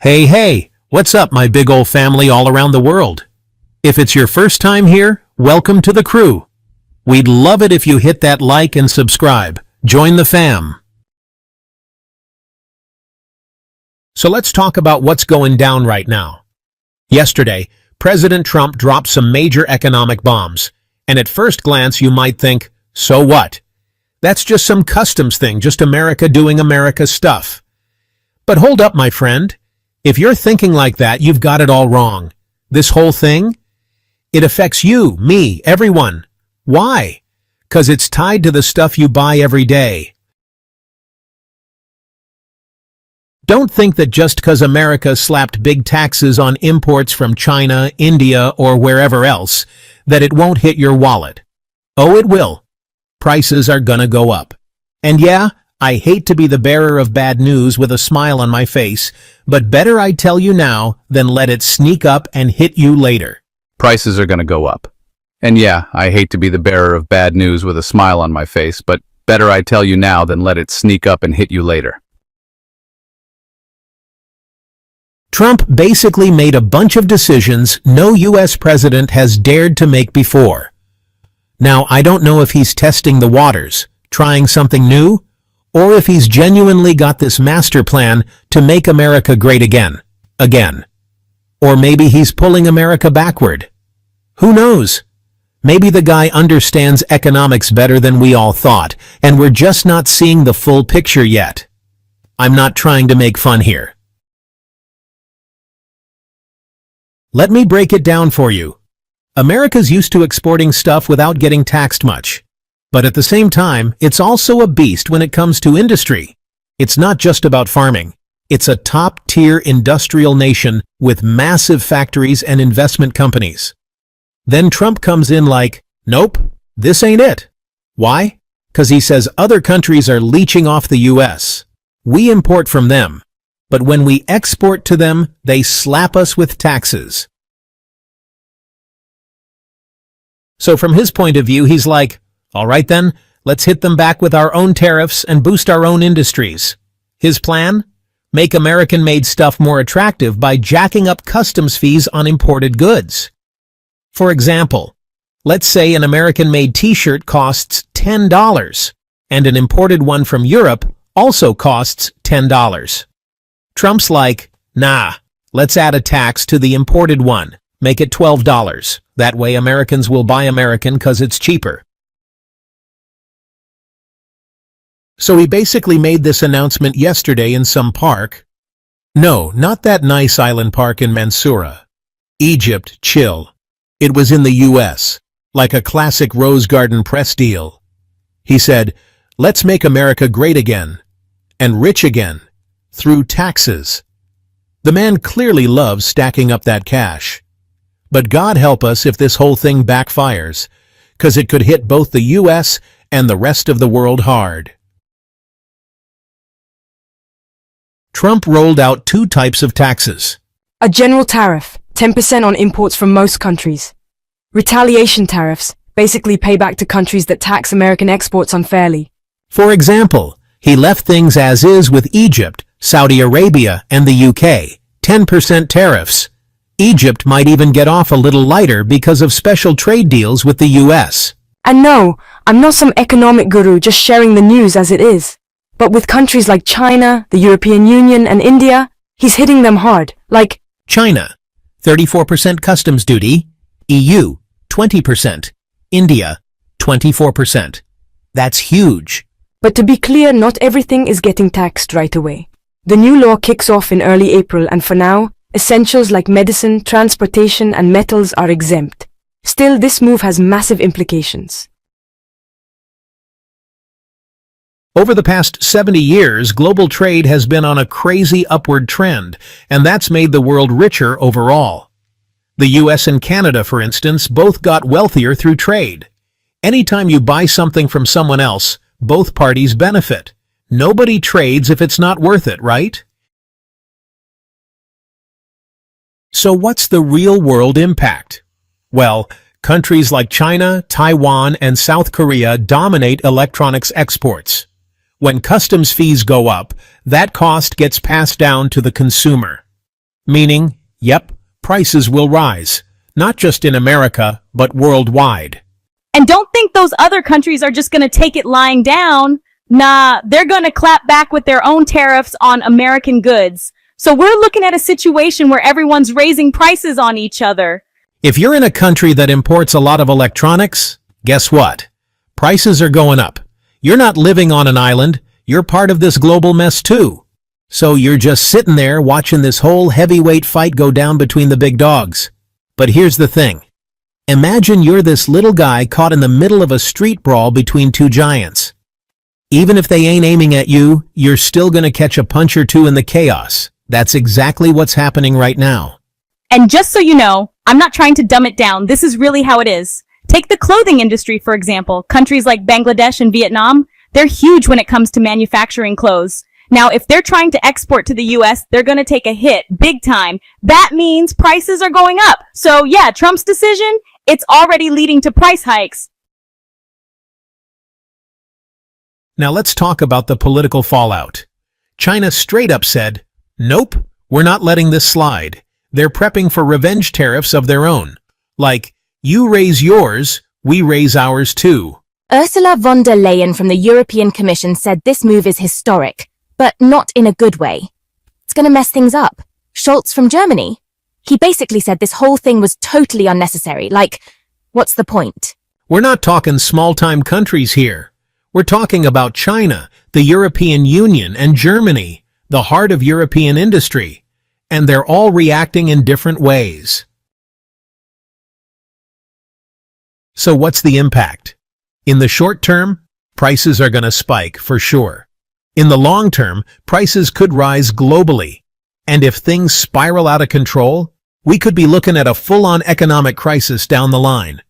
Hey, what's up, my big ol' family all around the world? If it's your first time here, welcome to the crew. We'd love it if you hit that like and subscribe. Join the fam. So let's talk about what's going down right now. Yesterday, President Trump dropped some major economic bombs, and at first glance you might think, so what? That's just some customs thing, just America doing America stuff. But hold up, my friend. If you're thinking like that, you've got it all wrong. This whole thing? It affects you, me, everyone. Why? 'Cause it's tied to the stuff you buy every day. Don't think that just 'cause America slapped big taxes on imports from China, India, or wherever else, that it won't hit your wallet. Oh, it will. Prices are gonna go up. And yeah, I hate to be the bearer of bad news with a smile on my face, but better I tell you now than let it sneak up and hit you later. Prices are going to go up. And yeah, I hate to be the bearer of bad news with a smile on my face, but better I tell you now than let it sneak up and hit you later. Trump basically made a bunch of decisions no U.S. president has dared to make before. Now, I don't know if he's testing the waters, trying something new, or if he's genuinely got this master plan to make America great again. Or maybe he's pulling America backward. Who knows? Maybe the guy understands economics better than we all thought, and we're just not seeing the full picture yet. I'm not trying to make fun here. Let me break it down for you. America's used to exporting stuff without getting taxed much. But at the same time, it's also a beast when it comes to industry. It's not just about farming. It's a top-tier industrial nation with massive factories and investment companies. Then Trump comes in like, nope, this ain't it. Why? 'Cause he says other countries are leeching off the U.S. We import from them. But when we export to them, they slap us with taxes. So from his point of view, he's like, all right then, let's hit them back with our own tariffs and boost our own industries. His plan? Make American-made stuff more attractive by jacking up customs fees on imported goods. For example, let's say an American-made t-shirt costs $10, and an imported one from Europe also costs $10. Trump's like, nah, let's add a tax to the imported one, make it $12. That way Americans will buy American 'cause it's cheaper. So he basically made this announcement yesterday in some park. No, not that nice island park in Mansoura. Egypt, chill. It was in the U.S., like a classic Rose Garden press deal. He said, let's make America great again, and rich again, through taxes. The man clearly loves stacking up that cash. But God help us if this whole thing backfires, 'cause it could hit both the U.S. and the rest of the world hard. Trump rolled out two types of taxes. A general tariff, 10% on imports from most countries. Retaliation tariffs, basically payback to countries that tax American exports unfairly. For example, he left things as is with Egypt, Saudi Arabia, and the UK, 10% tariffs. Egypt might even get off a little lighter because of special trade deals with the US. And no, I'm not some economic guru just sharing the news as it is. But with countries like China, the European Union, and India, he's hitting them hard, like China, 34% customs duty, EU, 20%, India, 24%. That's huge. But to be clear, not everything is getting taxed right away. The new law kicks off in early April, and for now, essentials like medicine, transportation, and metals are exempt. Still, this move has massive implications. Over the past 70 years, global trade has been on a crazy upward trend, and that's made the world richer overall. The US and Canada, for instance, both got wealthier through trade. Anytime you buy something from someone else, both parties benefit. Nobody trades if it's not worth it, right? So what's the real-world impact? Well, countries like China, Taiwan, and South Korea dominate electronics exports. When customs fees go up, that cost gets passed down to the consumer. Meaning, yep, prices will rise. Not just in America, but worldwide. And don't think those other countries are just gonna take it lying down. Nah, they're gonna clap back with their own tariffs on American goods. So we're looking at a situation where everyone's raising prices on each other. If you're in a country that imports a lot of electronics, guess what? Prices are going up. You're not living on an island, you're part of this global mess too. So you're just sitting there watching this whole heavyweight fight go down between the big dogs. But here's the thing. Imagine you're this little guy caught in the middle of a street brawl between two giants. Even if they ain't aiming at you, you're still gonna catch a punch or two in the chaos. That's exactly what's happening right now. And just so you know, I'm not trying to dumb it down. This is really how it is. Take the clothing industry, for example. Countries like Bangladesh and Vietnam, they're huge when it comes to manufacturing clothes. Now, if they're trying to export to the US, they're going to take a hit big time. That means prices are going up. So yeah, Trump's decision, it's already leading to price hikes. Now let's talk about the political fallout. China straight up said, nope, we're not letting this slide. They're prepping for revenge tariffs of their own. Like, you raise yours, we raise ours too. Ursula von der Leyen from the European Commission said this move is historic, but not in a good way. It's gonna mess things up. Scholz from Germany, he basically said this whole thing was totally unnecessary. Like, what's the point? We're not talking small-time countries here. We're talking about China, the European Union, and Germany, the heart of European industry. And they're all reacting in different ways. So what's the impact? In the short term, prices are going to spike for sure. In the long term, prices could rise globally. And if things spiral out of control, we could be looking at a full-on economic crisis down the line.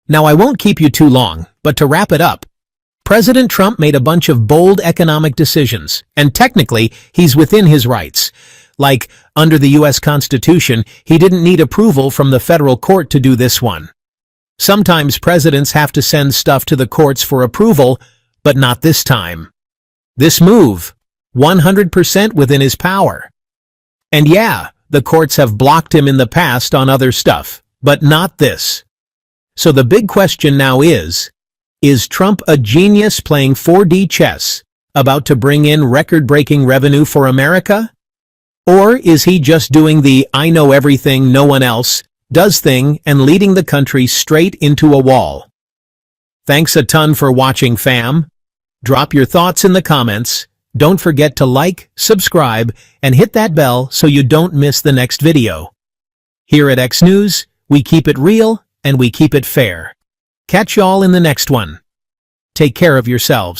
Now, I won't keep you too long, but to wrap it up, President Trump made a bunch of bold economic decisions, and technically, he's within his rights. Like, under the U.S. Constitution, he didn't need approval from the federal court to do this one. Sometimes presidents have to send stuff to the courts for approval, but not this time. This move, 100% within his power. And yeah, the courts have blocked him in the past on other stuff, but not this. So the big question now is Trump a genius playing 4D chess, about to bring in record-breaking revenue for America? Or is he just doing the I know everything no one else does thing and leading the country straight into a wall? Thanks a ton for watching, fam. Drop your thoughts in the comments. Don't forget to like, subscribe, and hit that bell so you don't miss the next video. Here at X News, we keep it real and we keep it fair. Catch y'all in the next one. Take care of yourselves.